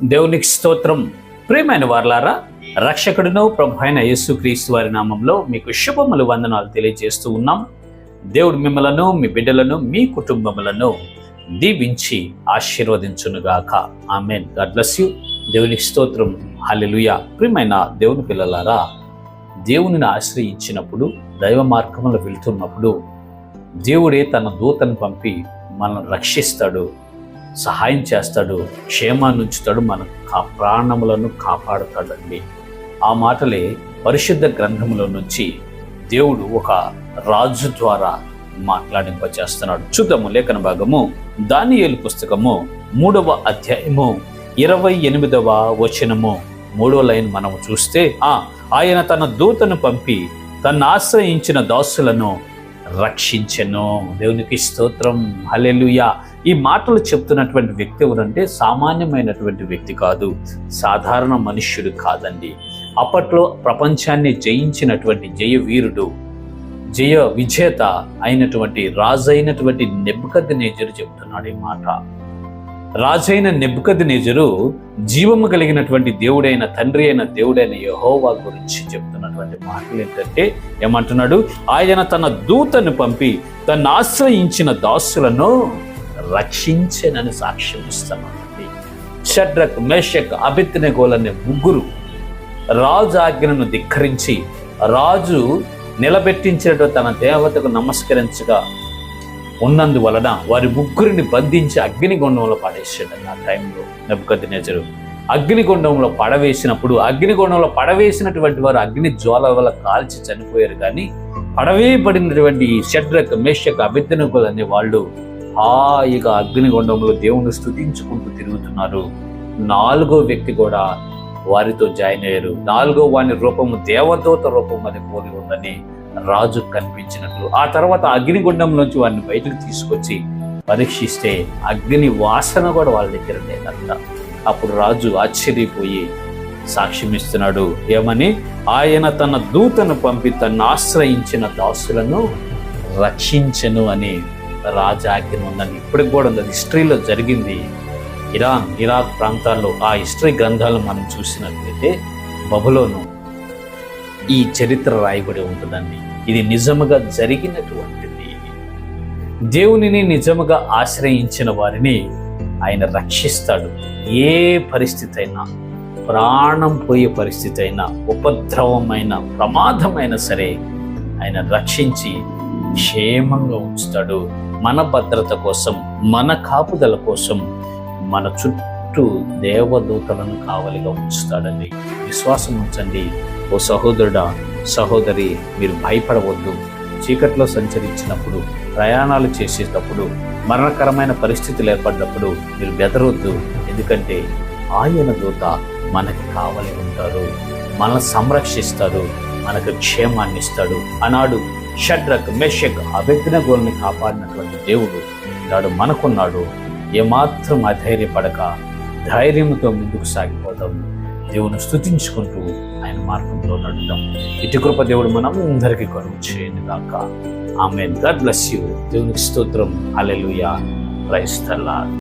దేవునికి స్తోత్రం. ప్రియమైన వారలారా, రక్షకుడును ప్రభు అయిన యేసుక్రీస్తు వారి నామంలో మీకు శుభములు, వందనాలు తెలియజేస్తూ ఉన్నాం. దేవుడు మిమ్మలను, మీ బిడ్డలను, మీ కుటుంబములను దీవించి ఆశీర్వదించునుగాక. ఆమేన్. God bless you. దేవునికి స్తోత్రం. హల్లెలూయా. ప్రియమైన దేవుని పిల్లలారా, దేవునిని ఆశ్రయించినప్పుడు, దైవ మార్గంలో వెళ్తున్నప్పుడు దేవుడే తన దూతను పంపి మనల్ని రక్షిస్తాడు, సహాయం చేస్తాడు, క్షేమాన్ని ఉంచుతాడు, మన ప్రాణములను కాపాడుతాడండి. ఆ మాటలే పరిశుద్ధ గ్రంథములో నుంచి దేవుడు ఒక రాజు ద్వారా మాట్లాడింపచేస్తున్నాడు. చూద్దాము లేఖన భాగము దానియేలు పుస్తకము 3వ అధ్యాయము 28వ వచనము 3వ లైన్ మనము చూస్తే, ఆయన తన దూతను పంపి తను ఆశ్రయించిన దాసులను రక్షించెను. దేవునికి స్తోత్రం. హల్లెలూయా. ఈ మాటలు చెప్తున్నటువంటి వ్యక్తి ఎవరంటే సామాన్యమైనటువంటి వ్యక్తి కాదు, సాధారణ మనుష్యుడు కాదండి. అప్పట్లో ప్రపంచాన్ని జయించినటువంటి జయవీరుడు, జయ విజేత అయినటువంటి రాజైనటువంటి నెబుకద్నెజరు చెప్తున్నాడు ఈ మాట. రాజైన నెబుకద్నెజరు జీవము కలిగినటువంటి దేవుడైన, తండ్రి అయిన దేవుడైన యెహోవా గురించి చెప్తున్నటువంటి మాటలు ఏంటంటే, ఏమంటున్నాడు? ఆయన తన దూతను పంపి తను ఆశ్రయించిన దాసులను రక్షించెనని సాక్ష్యం ఇస్తున్నాడండి. షడ్రక్, మేషక్, అబేద్నెగోలు అనే ముగ్గురు రాజు ఆజ్ఞను ధిక్కరించి, రాజు నిలబెట్టించినటువంటి తన దేవతకు నమస్కరించగా ఉన్నందువలన వారి ముగ్గురిని బంధించి అగ్నిగుండంలో పడేసాడు. ఆ టైంలో నెబుకద్నెజరు అగ్నిగుండంలో పడవేసినప్పుడు, అగ్నిగుండంలో పడవేసినటువంటి వారు అగ్ని జ్వాల వల్ల కాల్చి చనిపోయారు. కానీ పడవే పడినటువంటి షడ్రక్, మేషక్, అబేద్నెగోలు అనే వాళ్ళు హాయిగా అగ్నిగుండంలో దేవుని స్తుతించుకుంటూ తిరుగుతున్నారు. 4వ వ్యక్తి కూడా వారితో జాయిన్ అయ్యారు. 4వ వాని రూపము దేవదూత రూపం అది పోలి ఉందని రాజు కనిపించినట్లు. ఆ తర్వాత అగ్నిగుండంలోంచి వారిని బయటకు తీసుకొచ్చి పరీక్షిస్తే అగ్ని వాసన కూడా వాళ్ళ దగ్గర లేదంట. అప్పుడు రాజు ఆశ్చర్యపోయి సాక్ష్యం ఇస్తున్నాడు. ఏమని? ఆయన తన దూతను పంపి తను ఆశ్రయించిన దాసులను రక్షించెను అని రాజాజ్ఞ ఉందని ఇప్పటికి కూడా ఉంది. హిస్టరీలో జరిగింది. ఇరాన్, ఇరాక్ ప్రాంతాల్లో ఆ హిస్టరీ గ్రంథాలను మనం చూసినట్లయితే బబులోను ఈ చరిత్ర రాయబడి ఉంటుందండి. ఇది నిజముగా జరిగినటువంటిది. దేవునిని నిజముగా ఆశ్రయించిన వారిని ఆయన రక్షిస్తాడు. ఏ పరిస్థితి అయినా, ప్రాణం పోయే పరిస్థితి అయినా, ఉపద్రవమైన, ప్రమాదమైనా సరే ఆయన రక్షించి క్షేమంగా ఉంచుతాడు. మన భద్రత కోసం, మన కాపుదల కోసం మన చుట్టూ దేవదూతలను కావలిగా ఉంచుతాడండి. విశ్వాసం ఉంచండి. ఓ సహోదరుడా, సహోదరి, మీరు భయపడవద్దు. చీకట్లో సంచరించినప్పుడు, ప్రయాణాలు చేసేటప్పుడు, మరణకరమైన పరిస్థితులు ఏర్పడినప్పుడు మీరు బెదరొద్దు. ఎందుకంటే ఆయన దూత మనకి కావలి ఉంటారు, మనల్ని సంరక్షిస్తారు, మనకు క్షేమాన్ని ఇస్తాడు. ఆనాడు షడ్రక్, మేషక్, అబేద్నెగోల్ని కాపాడినటువంటి దేవుడు నాడు మనకున్నాడు. ఏమాత్రం అధైర్యపడక ధైర్యంతో ముందుకు సాగిపోతాం. దేవుని స్తుతించుకుంటూ ఆయన మార్గంలో నడుద్దాం. ఇటు కృప దేవుడు మనందరికీ కలుగు చేయను గాక. ఆమేన్. God bless you. దేవునికి స్తోత్రం. హల్లెలూయా. Praise the lord.